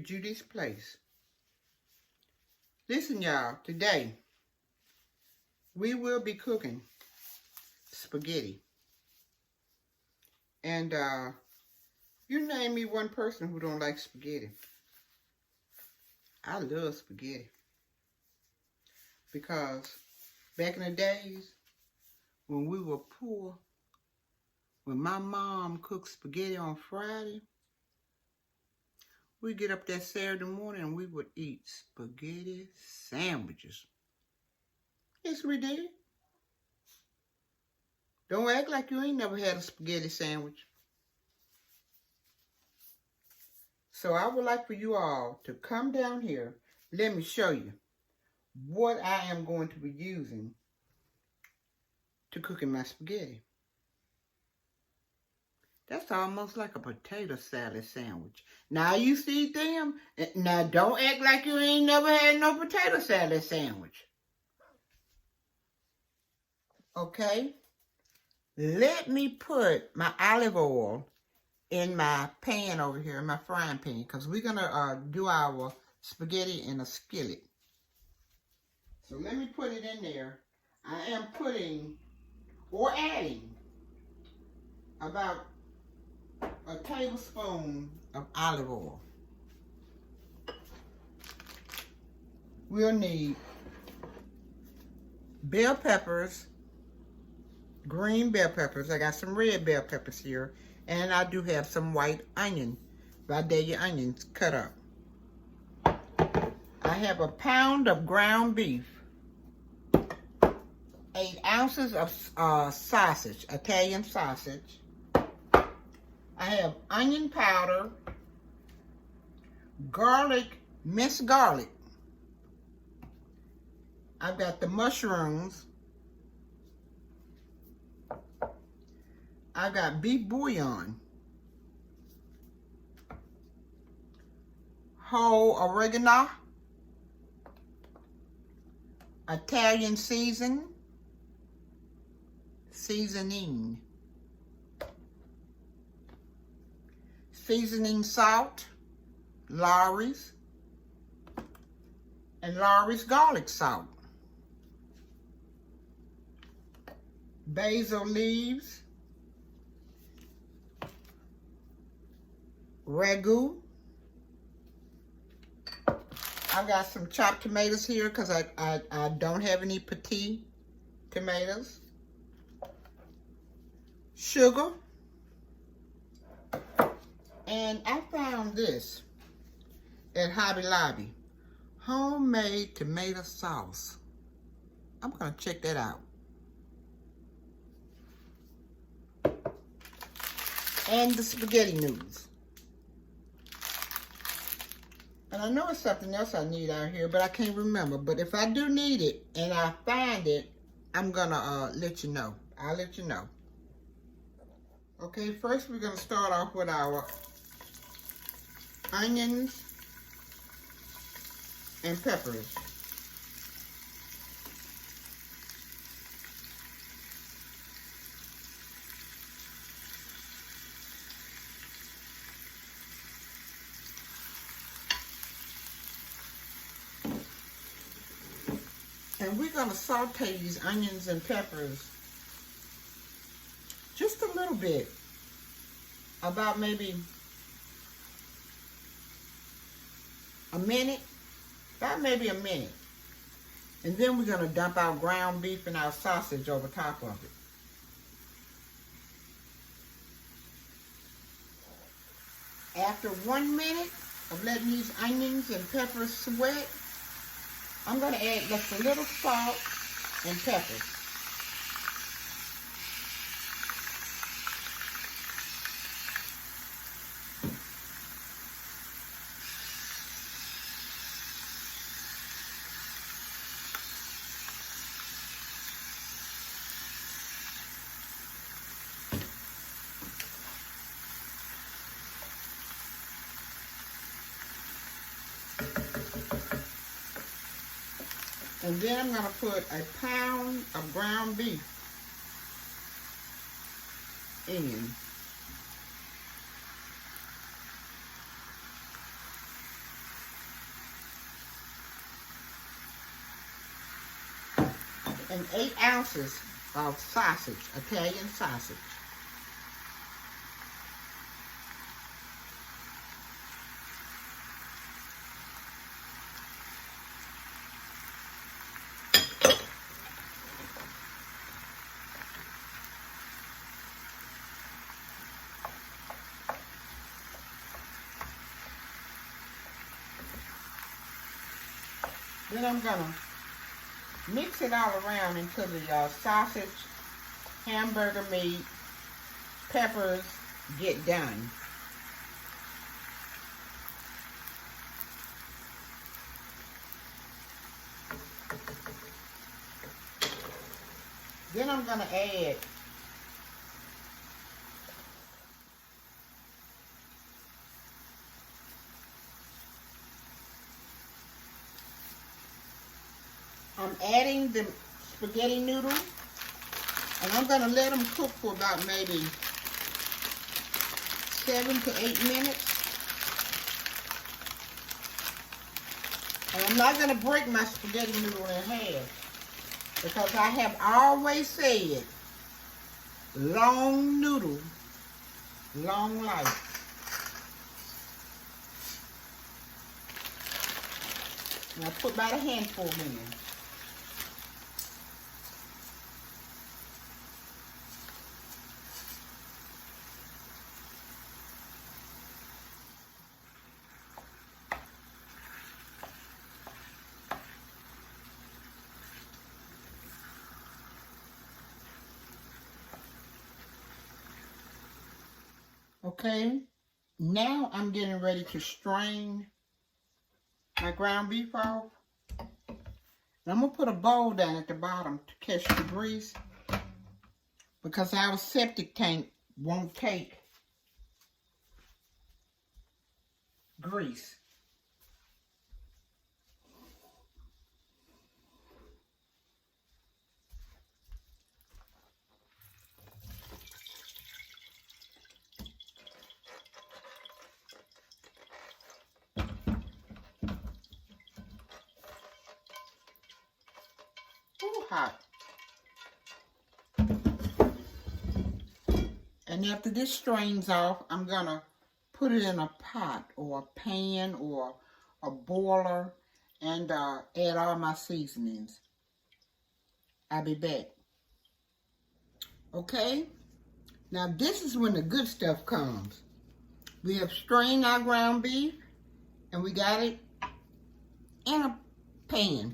Judy's Place. Listen, y'all, today we will be cooking spaghetti. And you name me one person who don't like spaghetti. I love spaghetti. Because back in the days when we were poor, when my mom cooked spaghetti on Friday, we'd get up that Saturday morning and we would eat spaghetti sandwiches. Yes, we did. Don't act like you ain't never had a spaghetti sandwich. So I would like for you all to come down here. Let me show you what I am going to be using to cooking my spaghetti. That's almost like a potato salad sandwich. Now you see them? Now don't act like you ain't never had no potato salad sandwich. Okay? Let me put my olive oil in my pan over here, in my frying pan, because we're going to do our spaghetti in a skillet. So let me put it in there. I am putting, or adding, about a tablespoon of olive oil. We'll need bell peppers, green bell peppers. I got some red bell peppers here. And I do have some white onion, Vidalia onions cut up. I have a pound of ground beef, 8 ounces of sausage, Italian sausage. I have onion powder, garlic, minced garlic. I've got the mushrooms. I've got beef bouillon, whole oregano, Italian seasoning, seasoning salt, Lawry's, and Lawry's garlic salt, basil leaves, ragu. I've got some chopped tomatoes here because I don't have any petite tomatoes. Sugar. And I found this at Hobby Lobby. Homemade tomato sauce. I'm going to check that out. And the spaghetti noodles. And I know it's something else I need out here, but I can't remember. But if I do need it and I find it, I'm going to let you know. I'll let you know. Okay, first we're going to start off with our onions and peppers. And we're going to saute these onions and peppers just a little bit, about maybe a minute, And then we're going to dump our ground beef and our sausage over top of it. After 1 minute of letting these onions and peppers sweat, I'm going to add just a little salt and pepper. And then I'm going to put a pound of ground beef in. and 8 ounces of sausage, Italian sausage. Then I'm gonna mix it all around until the sausage, hamburger meat, peppers get done. Then I'm gonna add the spaghetti noodles, and I'm gonna let them cook for about maybe 7 to 8 minutes. And I'm not gonna break my spaghetti noodle in half, because I have always said, long noodle, long life. And I put about a handful in. Okay, now I'm getting ready to strain my ground beef off. And I'm going to put a bowl down at the bottom to catch the grease, because our septic tank won't take grease. Too hot. And after this strains off, I'm gonna put it in a pot or a pan or a boiler and add all my seasonings. I'll be back. Okay, now this is when the good stuff comes. We have strained our ground beef and we got it in a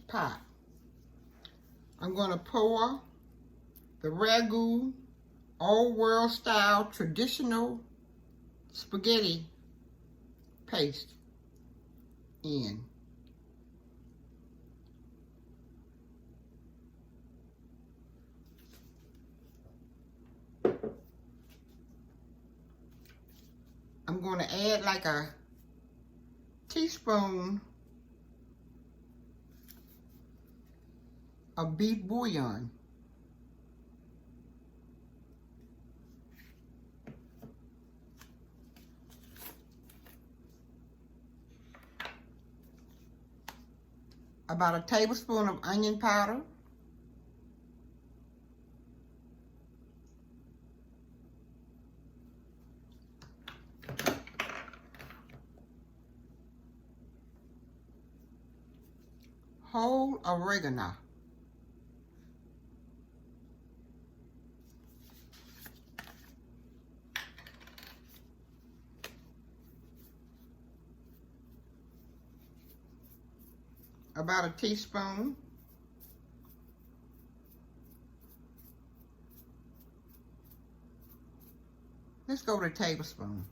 pot. I'm gonna pour the ragu, old world style traditional spaghetti paste in. I'm going to add like a teaspoon of beef bouillon. About a tablespoon of onion powder. Whole oregano. About a teaspoon. Let's go to a tablespoon.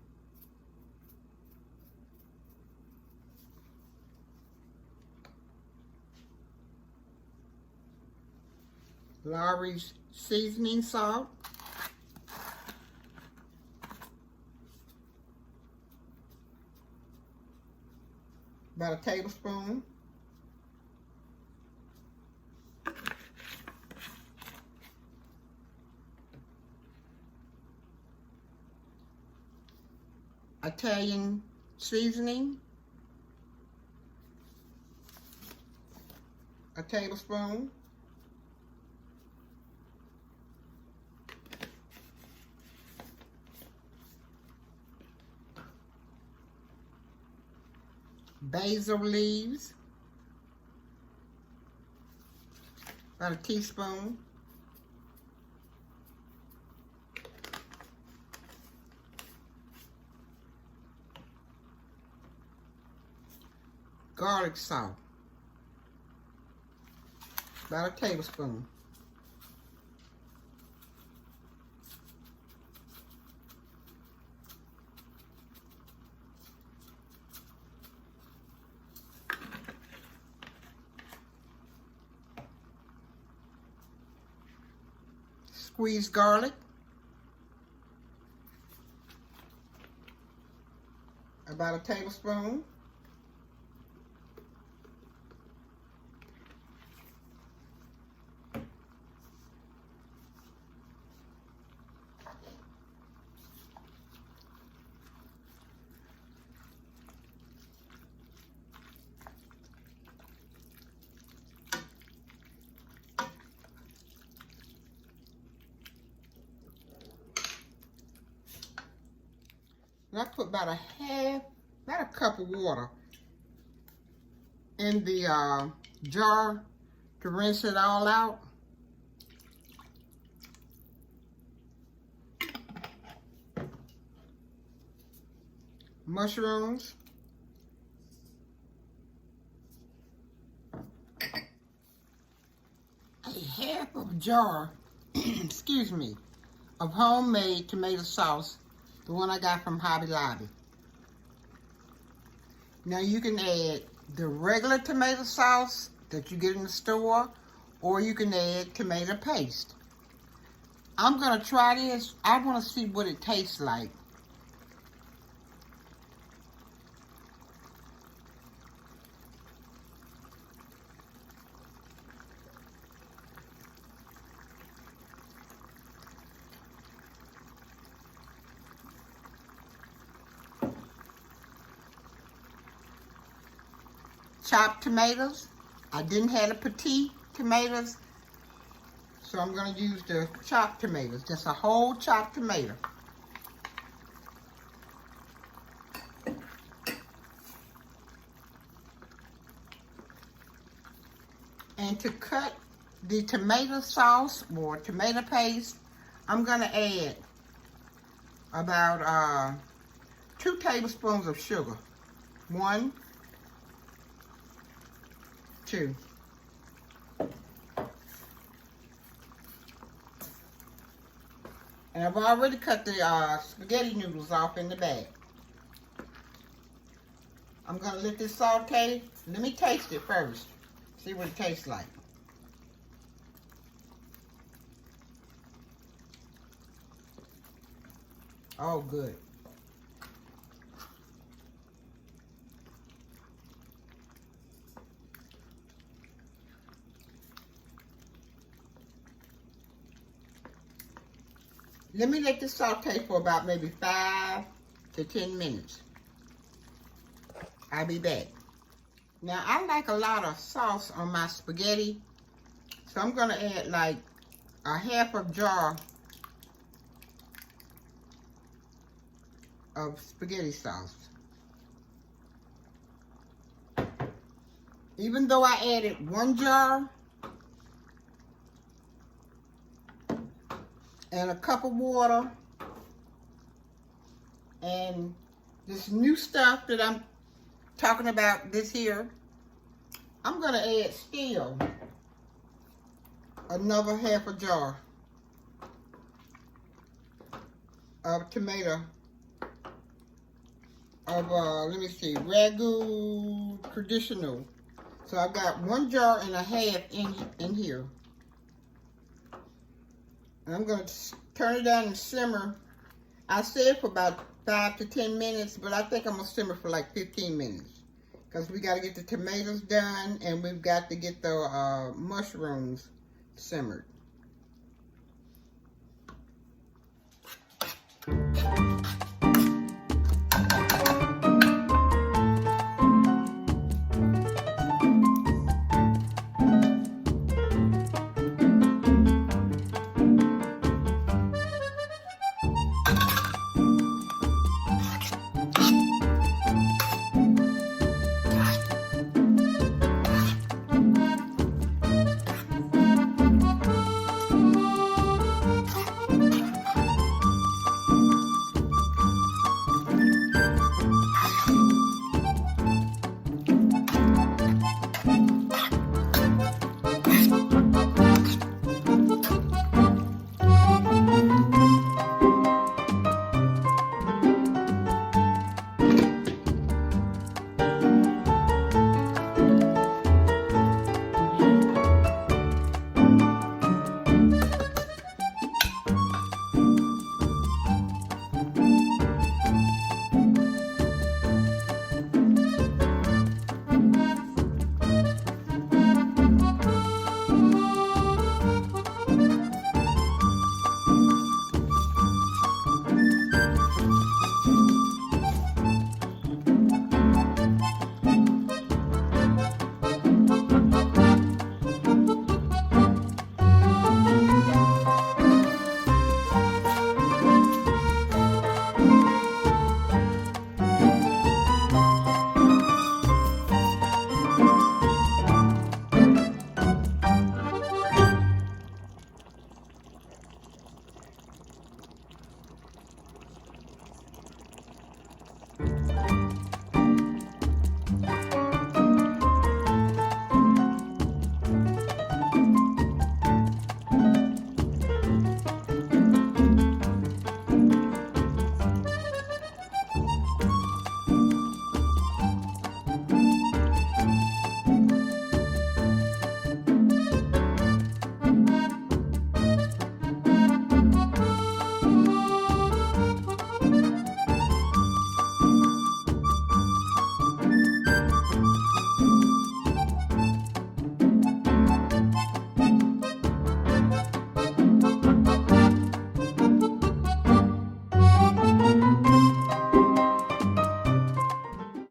Lawry's seasoning salt. About a tablespoon. Italian seasoning. A tablespoon. basil leaves, about a teaspoon. Garlic salt, about a tablespoon. Squeezed garlic, about a tablespoon. And I put about a cup of water in the jar to rinse it all out. Mushrooms. A half of a jar, excuse me, of homemade tomato sauce, the one I got from Hobby Lobby. Now you can add the regular tomato sauce that you get in the store, or you can add tomato paste. I'm gonna try this. I wanna see what it tastes like. Chopped tomatoes. I didn't have the petite tomatoes, so I'm going to use the chopped tomatoes. Just a whole chopped tomato. And to cut the tomato sauce or tomato paste, I'm going to add about 2 tablespoons of sugar. 1, 2. And I've already cut the spaghetti noodles off in the bag. I'm going to let this saute. Let me taste it first. See what it tastes like. Oh, good. Let me let this saute for about maybe 5 to 10 minutes. I'll be back. Now, I like a lot of sauce on my spaghetti, so I'm going to add like a half a jar of spaghetti sauce. Even though I added 1 jar and a cup of water and this new stuff that I'm talking about, this here, I'm going to add still another half a jar of tomato, of, let me see, Ragu Traditional. So I've got 1 jar and a half in here. And I'm going to turn it down and simmer. I said for about 5 to 10 minutes, but I think I'm going to simmer for like 15 minutes. Because we got to get the tomatoes done and we've got to get the mushrooms simmered.